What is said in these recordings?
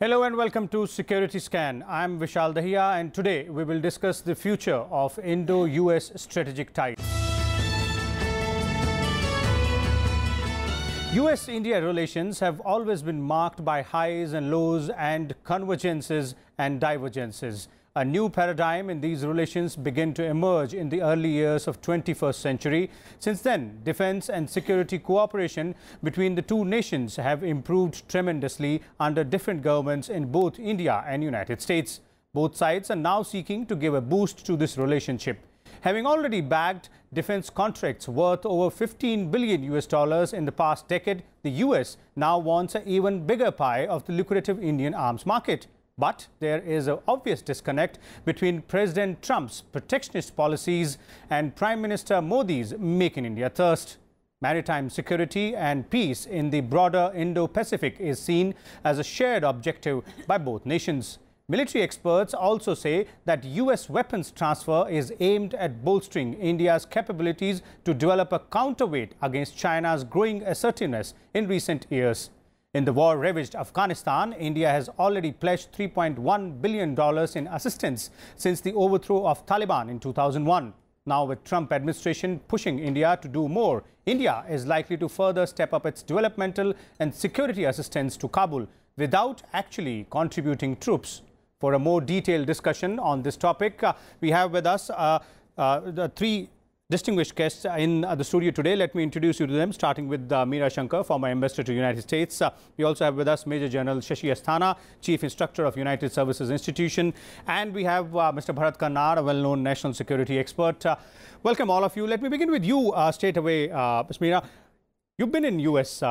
Hello and welcome to Security Scan. I'm Vishal Dahiya and today we will discuss the future of Indo-US strategic ties. US-India relations have always been marked by highs and lows and convergences and divergences. A new paradigm in these relations began to emerge in the early years of 21st century. Since then, defense and security cooperation between the two nations have improved tremendously under different governments in both India and United States. Both sides are now seeking to give a boost to this relationship. Having already bagged defense contracts worth over $15 billion in the past decade, the US now wants an even bigger pie of the lucrative Indian arms market. But there is an obvious disconnect between President Trump's protectionist policies and Prime Minister Modi's Make in India thrust. Maritime security and peace in the broader Indo-Pacific is seen as a shared objective by both nations. Military experts also say that US weapons transfer is aimed at bolstering India's capabilities to develop a counterweight against China's growing assertiveness in recent years. In the war-ravaged Afghanistan, India has already pledged $3.1 billion in assistance since the overthrow of Taliban in 2001. Now, with Trump administration pushing India to do more, India is likely to further step up its developmental and security assistance to Kabul without actually contributing troops. For a more detailed discussion on this topic, we have with us the three distinguished guests in the studio today. Let me introduce you to them, starting with Meera, Shankar, former ambassador to the United States. We also have with us Major General Shashi Asthana, Chief Instructor of United Services Institution. And we have Mr. Bharat, Karnad, a well-known national security expert. Welcome, all of you. Let me begin with you straight away, Ms. Meera. You've been in US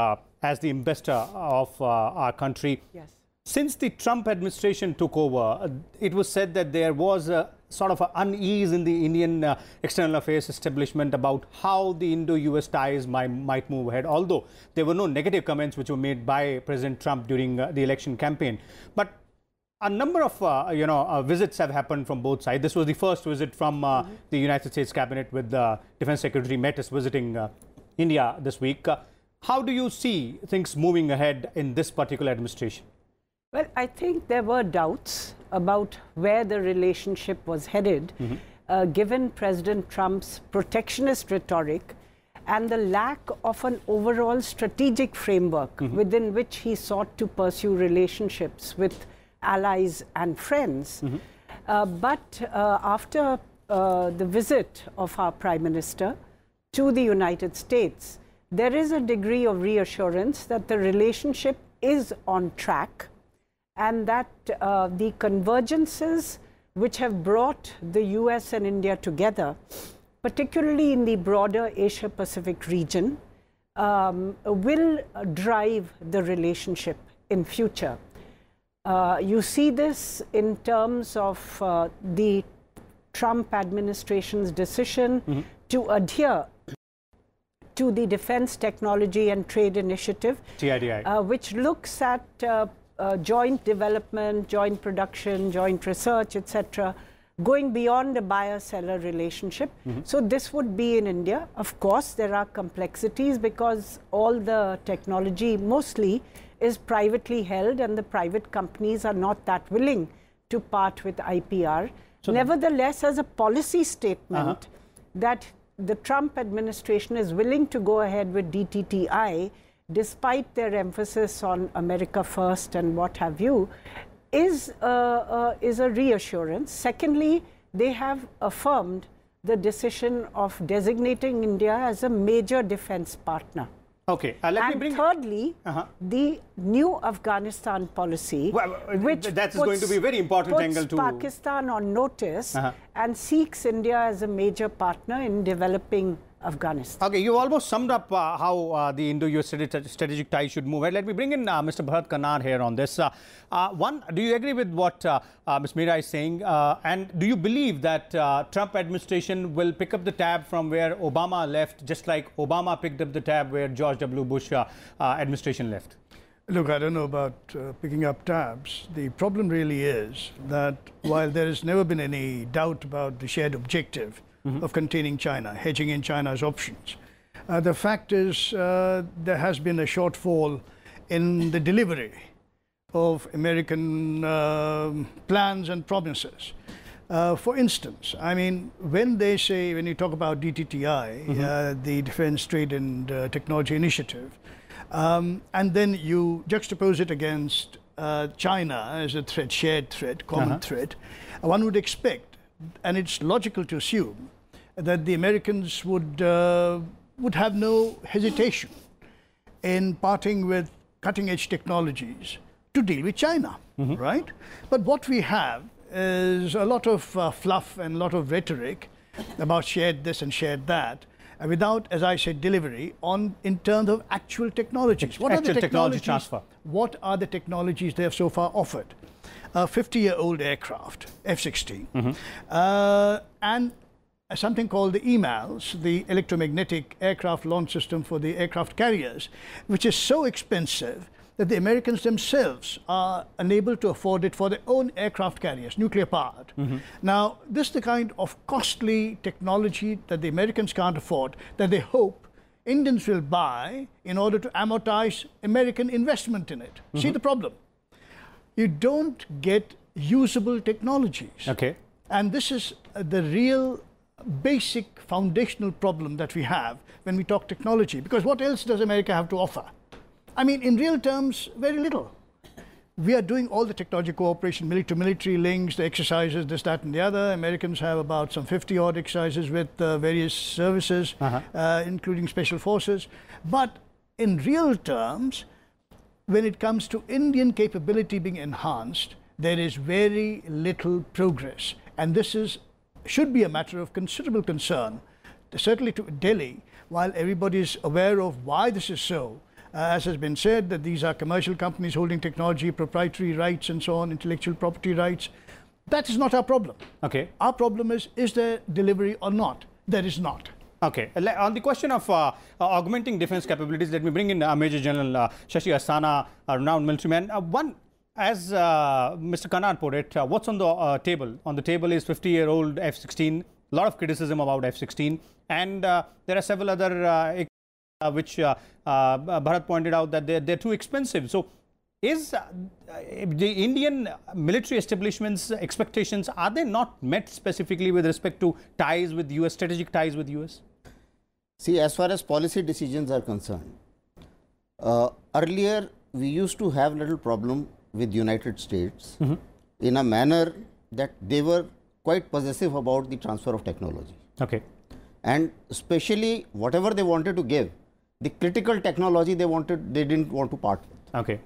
as the ambassador of our country. Yes. Since the Trump administration took over, it was said that there was a sort of an unease in the Indian external affairs establishment about how the Indo-US ties might move ahead, although there were no negative comments which were made by President Trump during the election campaign. But a number of visits have happened from both sides. This was the first visit from the United States cabinet, with Defense Secretary Mattis visiting India this week. How do you see things moving ahead in this particular administration? Well, I think there were doubts about where the relationship was headed, given President Trump's protectionist rhetoric and the lack of an overall strategic framework within which he sought to pursue relationships with allies and friends. But after the visit of our Prime Minister to the United States, there is a degree of reassurance that the relationship is on track, and that the convergences which have brought the US and India together, particularly in the broader Asia-Pacific region, will drive the relationship in future. You see this in terms of the Trump administration's decision to adhere to the Defense Technology and Trade Initiative, which looks at joint development, joint production, joint research, etc., going beyond a buyer-seller relationship. So this would be in India. Of course, there are complexities because all the technology mostly is privately held and the private companies are not that willing to part with IPR. So nevertheless, as a policy statement, that the Trump administration is willing to go ahead with DTTI, despite their emphasis on America first and what have you, is a reassurance. Secondly, they have affirmed the decision of designating India as a major defense partner. Okay, thirdly, the new Afghanistan policy, which that's going to be a very important angle to Pakistan on notice and seeks India as a major partner in developing Afghanistan. Okay, you almost summed up how the Indo-US strategic ties should move. Let me bring in Mr. Bharat Karnad here on this. One, do you agree with what Ms. Meera is saying? And do you believe that Trump administration will pick up the tab from where Obama left, just like Obama picked up the tab where George W. Bush administration left? Look, I don't know about picking up tabs. The problem really is that while there has never been any doubt about the shared objective of containing China, hedging in China's options, the fact is there has been a shortfall in the delivery of American plans and promises. For instance, I mean, when they say, when you talk about DTTI, the Defense Trade and Technology Initiative, and then you juxtapose it against China as a threat, shared threat, common threat, one would expect, and it's logical to assume, that the Americans would have no hesitation in parting with cutting-edge technologies to deal with China, right? But what we have is a lot of fluff and a lot of rhetoric about shared this and shared that, without, as I said, delivery in terms of actual technologies. What actual are the technology transfer. What are the technologies they have so far offered? A 50-year-old aircraft, F-16, and something called the EMALS, the electromagnetic aircraft launch system for the aircraft carriers, which is so expensive that the Americans themselves are unable to afford it for their own aircraft carriers, nuclear powered. Now, this is the kind of costly technology that the Americans can't afford, that they hope Indians will buy in order to amortize American investment in it. See the problem? You don't get usable technologies. Okay. And this is the real basic foundational problem that we have when we talk technology, because what else does America have to offer? I mean, in real terms, very little. We are doing all the technology cooperation, military links, the exercises, this, that, and the other. Americans have about some 50-odd exercises with various services, including special forces. But in real terms, when it comes to Indian capability being enhanced, there is very little progress. And this should be a matter of considerable concern, certainly to Delhi, while everybody is aware of why this is so. As has been said, that these are commercial companies holding technology, proprietary rights and so on, intellectual property rights. That is not our problem. Okay. Our problem is there delivery or not? There is not. Okay. On the question of augmenting defense capabilities, let me bring in Major General Shashi Asthana, a renowned military man. One, as Mr. Karnad put it, what's on the table? On the table is 50-year-old F-16, a lot of criticism about F-16, and there are several other which Bharat pointed out that they're too expensive. So is the Indian military establishment's expectations, are they not met specifically with respect to ties with US, strategic ties with US? See, as far as policy decisions are concerned, earlier we used to have little problem with United States in a manner that they were quite possessive about the transfer of technology. Okay. And especially whatever they wanted to give, the critical technology they didn't want to part with. Okay.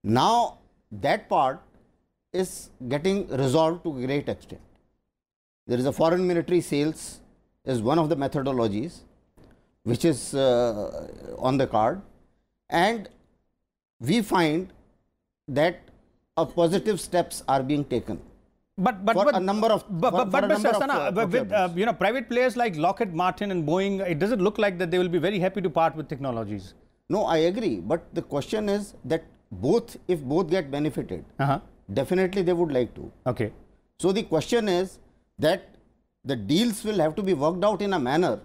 Now that part is getting resolved to a great extent. There is a foreign military sales is one of the methodologies which is on the card, and we find that positive steps are being taken. But a number of with you know, private players like Lockheed Martin and Boeing, it doesn't look like that they will be very happy to part with technologies. No, I agree, but the question is that if both get benefited, definitely they would like to. Okay. So the question is that the deals will have to be worked out in a manner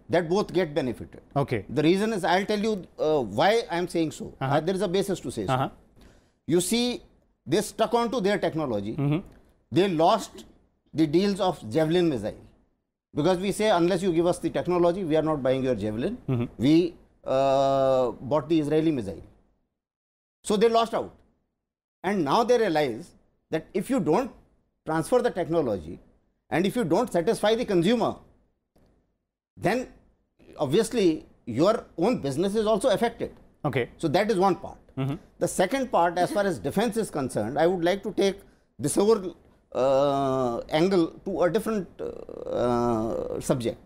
that both get benefited. Okay. The reason is, I'll tell you why I am saying so. There is a basis to say so. You see, they stuck on to their technology. They lost the deals of Javelin missile, because we say, unless you give us the technology, we are not buying your Javelin. We bought the Israeli missile. So they lost out. And now they realize that if you don't transfer the technology and if you don't satisfy the consumer, then obviously your own business is also affected. Okay. So that is one part. The second part, as far as defense is concerned, I would like to take this whole angle to a different subject.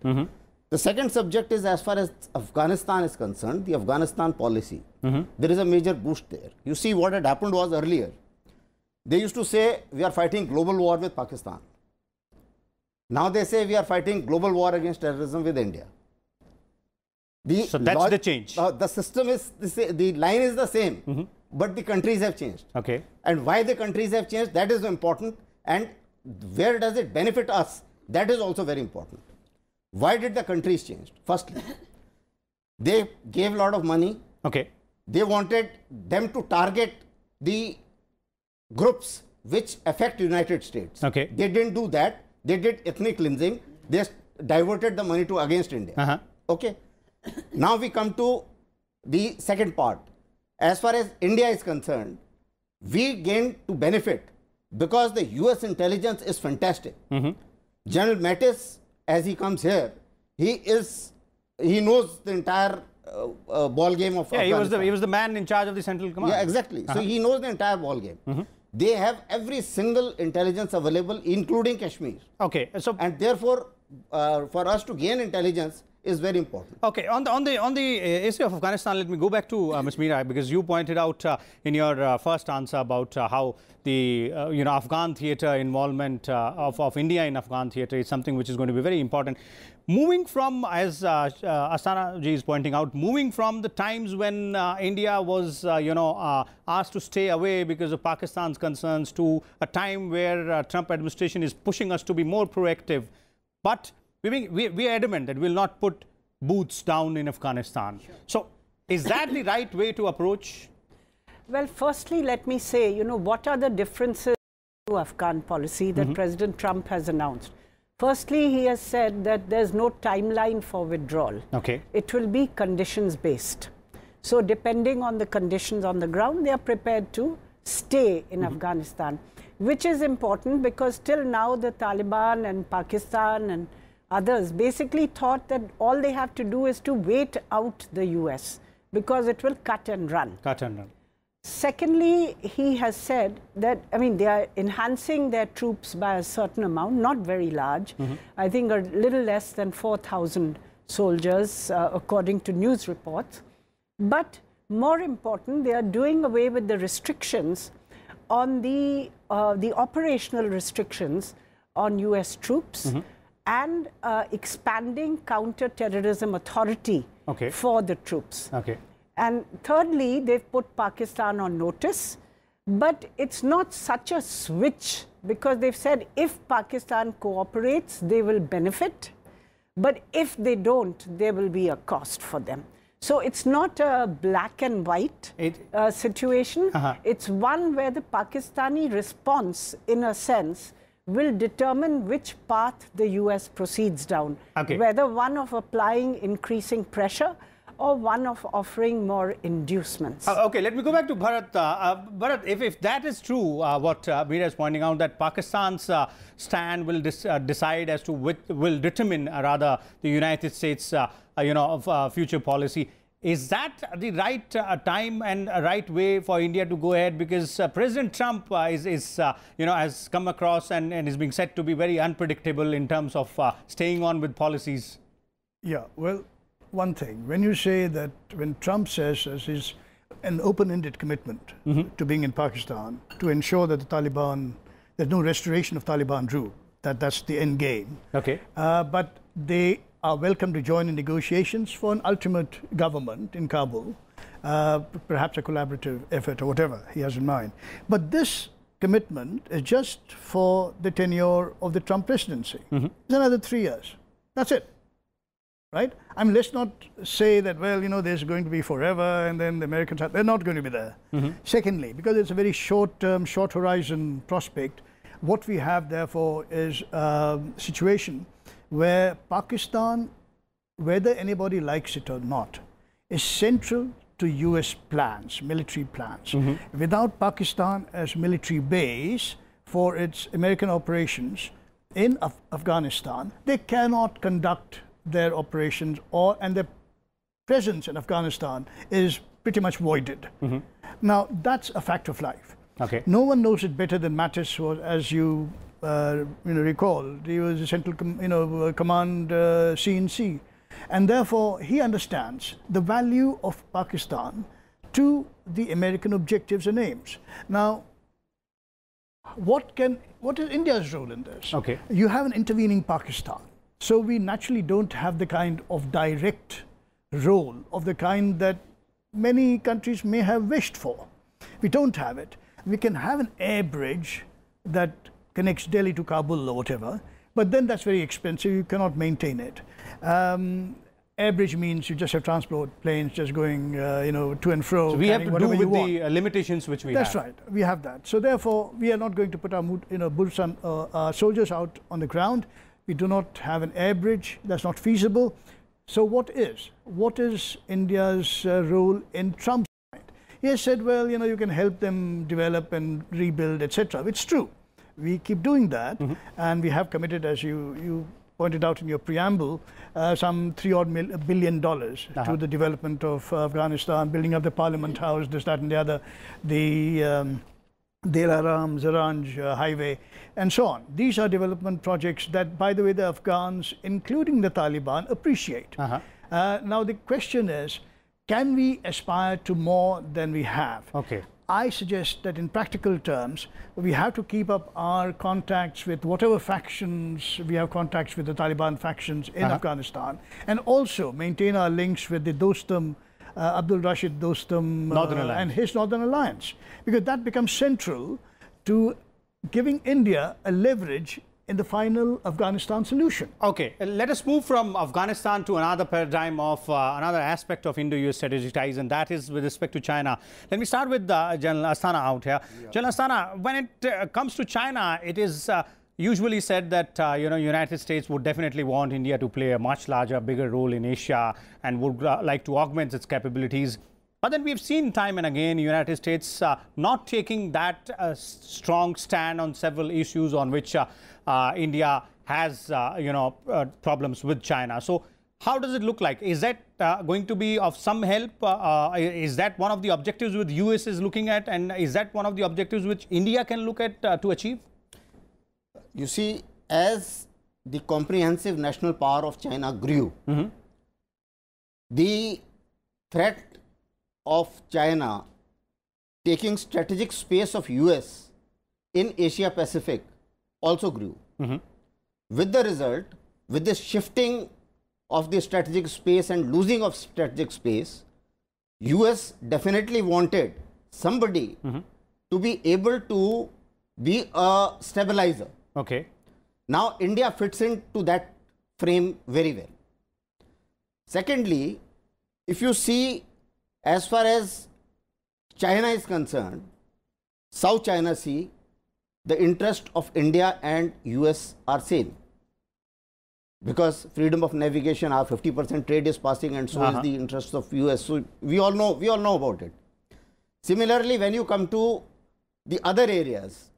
The second subject is, as far as Afghanistan is concerned, the Afghanistan policy. There is a major boost there. You see, what had happened was earlier, they used to say we are fighting global war with Pakistan. Now they say we are fighting global war against terrorism with India. So that's the change. The system is, the line is the same, but the countries have changed. Okay. And why the countries have changed, that is important. And where does it benefit us, that is also very important. Why did the countries change? Firstly, they gave a lot of money. Okay. They wanted them to target the groups which affect United States. Okay. They didn't do that. They did ethnic cleansing. They diverted the money to against India. Okay. Now we come to the second part. As far as India is concerned, we gain to benefit because the US intelligence is fantastic. General Mattis, as he comes here, he knows the entire ball game of Afghanistan. He was the man in charge of the Central Command. Yeah, exactly. So he knows the entire ball game. They have every single intelligence available, including Kashmir. Okay, so and therefore, for us to gain intelligence is very important. Okay, on the issue of Afghanistan, let me go back to Ms. Meera, because you pointed out in your first answer about how the Afghan theatre involvement of India in Afghan theatre is something which is going to be very important. Moving from, as Asthana ji is pointing out, moving from the times when India was asked to stay away because of Pakistan's concerns to a time where Trump administration is pushing us to be more proactive, but we are adamant that we will not put boots down in Afghanistan. Sure. So, is that the right way to approach? Well, firstly, let me say, what are the differences to Afghan policy that President Trump has announced? Firstly, he has said that there's no timeline for withdrawal. Okay. It will be conditions-based. So, depending on the conditions on the ground, they are prepared to stay in Afghanistan, which is important because till now the Taliban and Pakistan and others basically thought that all they have to do is to wait out the US because it will cut and run. Cut and run. Secondly, he has said that, they are enhancing their troops by a certain amount, not very large. I think a little less than 4,000 soldiers, according to news reports. But more important, they are doing away with the restrictions on the operational restrictions on US troops and expanding counter-terrorism authority for the troops. Okay. And thirdly, they've put Pakistan on notice, but it's not such a switch because they've said if Pakistan cooperates, they will benefit, but if they don't, there will be a cost for them. So it's not a black and white situation. It's one where the Pakistani response, in a sense, will determine which path the US proceeds down, whether one of applying increasing pressure or one of offering more inducements. Okay, let me go back to Bharat. Bharat, if that is true, what Meera is pointing out, that Pakistan's stand will decide as to which will determine rather the United States future policy. Is that the right time and right way for India to go ahead? Because President Trump has come across and is being said to be very unpredictable in terms of staying on with policies. Yeah, well, one thing, when you say that, when Trump says as is an open-ended commitment to being in Pakistan, to ensure that the Taliban, there's no restoration of Taliban rule, that's the end game. Okay. But they are welcome to join in negotiations for an ultimate government in Kabul, perhaps a collaborative effort or whatever he has in mind. But this commitment is just for the tenure of the Trump presidency. It's another 3 years. That's it. Right? Let's not say that, well, there's going to be forever and then the Americans they're not going to be there. Secondly, because it's a very short-term, short horizon prospect, what we have therefore is a situation where Pakistan, whether anybody likes it or not, is central to US plans, military plans. Without Pakistan as military base for its American operations in Afghanistan, they cannot conduct their operations and their presence in Afghanistan is pretty much voided. Now, that's a fact of life. Okay. No one knows it better than Mattis was, as you recall. He was the Central Command CNC. And therefore, he understands the value of Pakistan to the American objectives and aims. Now, what is India's role in this? Okay. You have an intervening Pakistan. So we naturally don't have the kind of direct role of the kind that many countries may have wished for. We don't have it. We can have an air bridge that connects Delhi to Kabul or whatever, but then that's very expensive. You cannot maintain it. air bridge means you just have transport planes just going, you know, to and fro. So we have to do with the limitations which we have. That's right. We have that. So therefore, we are not going to put our boots on, our soldiers out on the ground. We do not have an air bridge. That's not feasible. So what is? What is India's role in Trump's mind? He has said, well, you know, you can help them develop and rebuild, etc. It's true. We keep doing that, and we have committed, as you pointed out in your preamble, some $3 billion to the development of Afghanistan, building up the Parliament House, this, that, and the other, the Dilaram, Zaranj highway, and so on. These are development projects that, by the way, the Afghans, including the Taliban, appreciate. Now the question is, can we aspire to more than we have? Okay. I suggest that in practical terms, we have to keep up our contacts with whatever factions, we have contacts with the Taliban factions in Afghanistan, and also maintain our links with the Dostum, Abdul Rashid Dostum and his Northern Alliance, because that becomes central to giving India a leverage in the final Afghanistan solution. Okay, let us move from Afghanistan to another paradigm of another aspect of Indo-US strategic ties, and that is with respect to China. Let me start with General Asthana out here. Yeah. General Asthana, when it comes to China, it is usually said that United States would definitely want India to play a much larger, bigger role in Asia and would like to augment its capabilities. But then we've seen time and again United States not taking that strong stand on several issues on which India has problems with China. So how does it look like? Is that going to be of some help? Is that one of the objectives which US is looking at, and is that one of the objectives which India can look at to achieve? You see, as the comprehensive national power of China grew, the threat of China taking strategic space of US in Asia Pacific also grew. With the result, with the shifting of the strategic space and losing of strategic space, US definitely wanted somebody to be able to be a stabilizer. Okay. Now India fits into that frame very well. Secondly, if you see, as far as China is concerned, South China Sea, the interest of India and US are same, because freedom of navigation, our 50% trade is passing, and so is the interest of US. So we all know about it. Similarly, when you come to the other areas,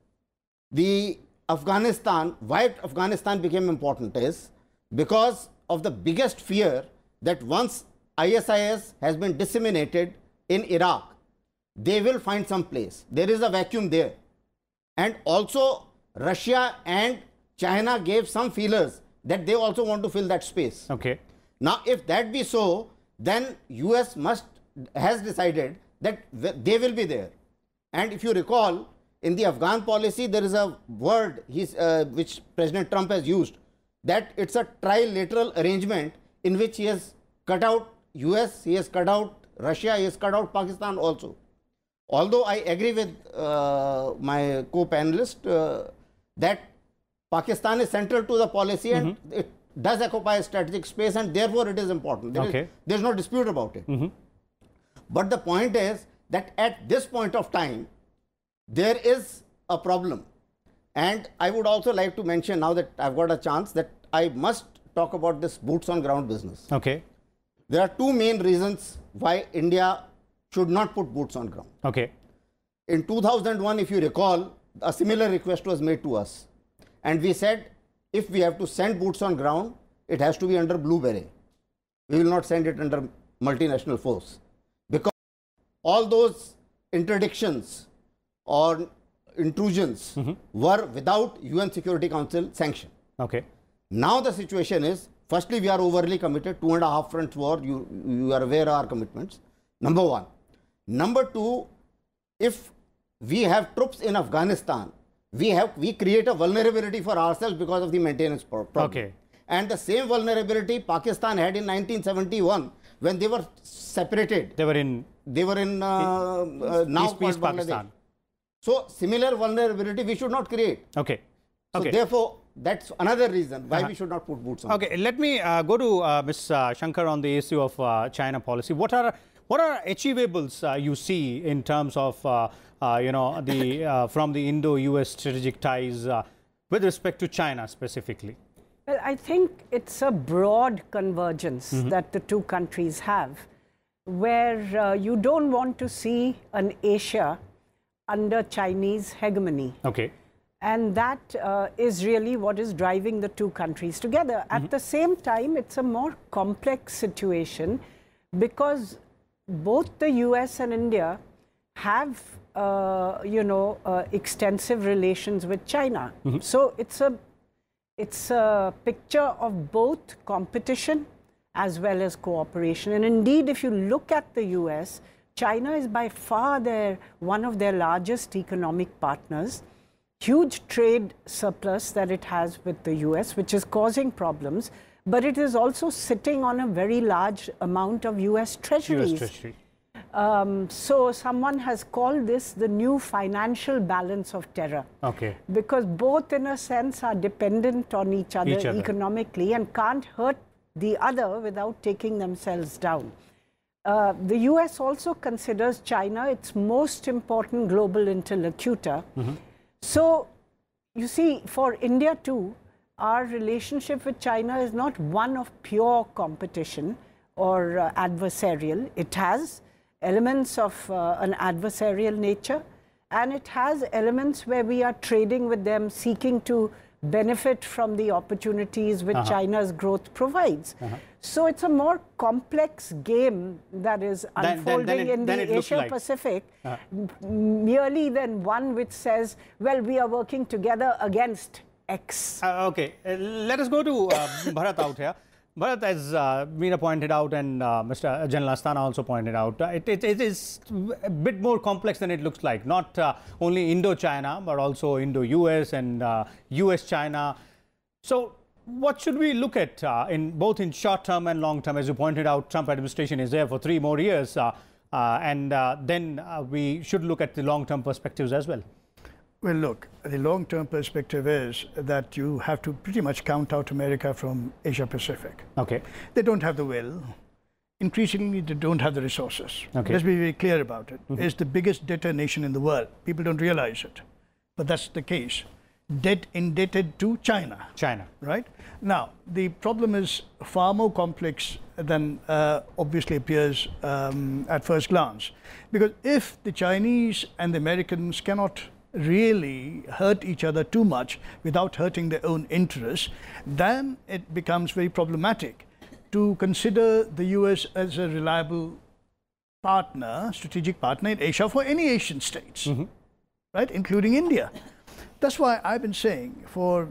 the Afghanistan, why Afghanistan became important is because of the biggest fear that once ISIS has been disseminated in Iraq, they will find some place. There is a vacuum there. And also Russia and China gave some feelers that they also want to fill that space. Okay. Now, if that be so, then US has decided that they will be there. And if you recall, in the Afghan policy, there is a word which President Trump has used, that it's a trilateral arrangement in which he has cut out US, he has cut out Russia, he has cut out Pakistan also. Although I agree with my co-panelist that Pakistan is central to the policy and it does occupy strategic space, and therefore it is important. There is no dispute about it. But the point is that at this point of time, there is a problem. And I would also like to mention, now that I've got a chance, that I must talk about this boots on ground business. Okay. There are two main reasons why India should not put boots on ground. Okay. In 2001, if you recall, a similar request was made to us. And we said, if we have to send boots on ground, it has to be under blue beret. We will not send it under multinational force. Because all those interdictions or intrusions were without UN Security Council sanction. Okay. Now the situation is, firstly, we are overly committed, 2.5 front war, you are aware of our commitments, number one. Number two, if we have troops in Afghanistan, we create a vulnerability for ourselves because of the maintenance problem. Okay. And the same vulnerability Pakistan had in 1971 when they were separated. They were in now East Pakistan. So similar vulnerability we should not create. Okay. So therefore, that's another reason why we should not put boots on. Okay, let me go to Ms. Shankar on the issue of China policy. What are achievables you see in terms of you know, the from the Indo-US strategic ties with respect to China specifically? Well, I think it's a broad convergence that the two countries have, where you don't want to see an Asia under Chinese hegemony. Okay. And that is really what is driving the two countries together. At the same time, it's a more complex situation because both the US and India have, you know, extensive relations with China. So it's a picture of both competition as well as cooperation. And indeed, if you look at the US, China is by far one of their largest economic partners. Huge trade surplus that it has with the US, which is causing problems, but it is also sitting on a very large amount of US treasuries. So someone has called this the new financial balance of terror. Okay. Because both in a sense are dependent on each other economically and can't hurt the other without taking themselves down. The US also considers China its most important global interlocutor. So, you see, for India too, our relationship with China is not one of pure competition or adversarial. It has elements of an adversarial nature, and it has elements where we are trading with them, seeking to benefit from the opportunities which China's growth provides. So it's a more complex game that is unfolding in the Asia-Pacific, merely than one which says, well, we are working together against X. Okay, let us go to Bharat out here. Bharat, as Meera pointed out and Mr. General Asthana also pointed out, it is a bit more complex than it looks like. Not only Indo-China, but also Indo-US and US-China. So, what should we look at in both in short term and long term? As you pointed out, Trump administration is there for 3 more years, and then we should look at the long term perspectives as well. Well, look, the long term perspective is that you have to pretty much count out America from Asia Pacific. Okay. They don't have the will. Increasingly, they don't have the resources. Okay. Let's be very clear about it. It's the biggest debtor nation in the world. People don't realize it, but that's the case. Debt indebted to China. Right? Now, the problem is far more complex than obviously appears at first glance. Because if the Chinese and the Americans cannot really hurt each other too much without hurting their own interests, then it becomes very problematic to consider the US as a reliable partner, strategic partner in Asia for any Asian states, right, including India. That's why I've been saying for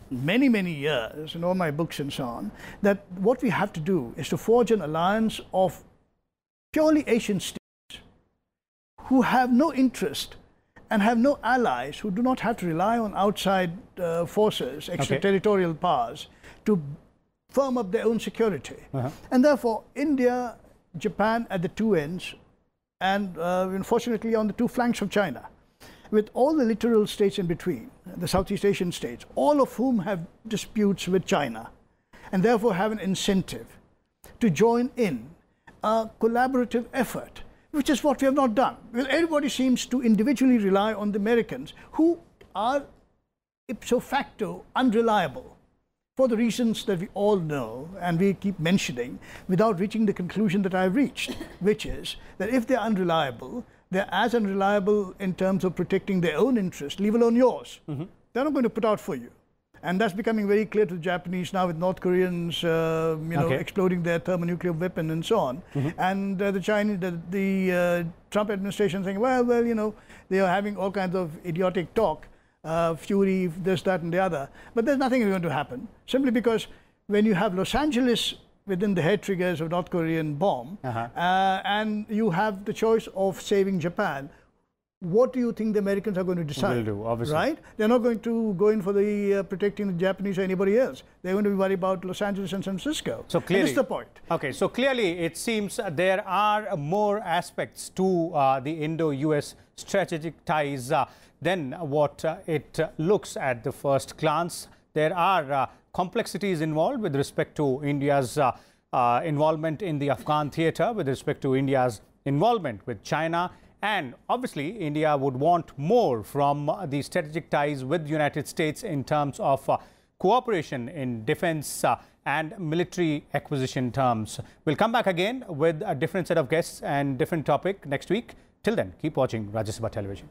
many, many years in all my books and so on, that what we have to do is to forge an alliance of purely Asian states who have no interest and have no allies, who do not have to rely on outside forces, extraterritorial powers, to firm up their own security. And therefore, India, Japan at the two ends, and unfortunately on the two flanks of China, with all the littoral states in between, the Southeast Asian states, all of whom have disputes with China, and therefore have an incentive to join in a collaborative effort, which is what we have not done. Because everybody seems to individually rely on the Americans, who are ipso facto unreliable for the reasons that we all know and we keep mentioning without reaching the conclusion that I've reached, which is that if they're unreliable, they're as unreliable in terms of protecting their own interest, leave alone yours. They're not going to put out for you. And that's becoming very clear to the Japanese now with North Koreans, exploding their thermonuclear weapon and so on. And the Chinese, the Trump administration saying, well, they are having all kinds of idiotic talk, fury, this, that, and the other. But there's nothing going to happen, simply because when you have Los Angeles within the head triggers of North Korean bomb, and you have the choice of saving Japan, what do you think the Americans are going to decide? Will do, obviously. Right? They're not going to go in for the protecting the Japanese or anybody else. They're going to be worried about Los Angeles and San Francisco. So clearly, and this is the point. Okay, so clearly it seems there are more aspects to the Indo-US strategic ties than what it looks at the first glance. there are complexities involved with respect to India's involvement in the Afghan theatre, with respect to India's involvement with China. And obviously, India would want more from the strategic ties with the United States in terms of cooperation in defense and military acquisition terms. We'll come back again with a different set of guests and different topic next week. Till then, keep watching Rajya Sabha Television.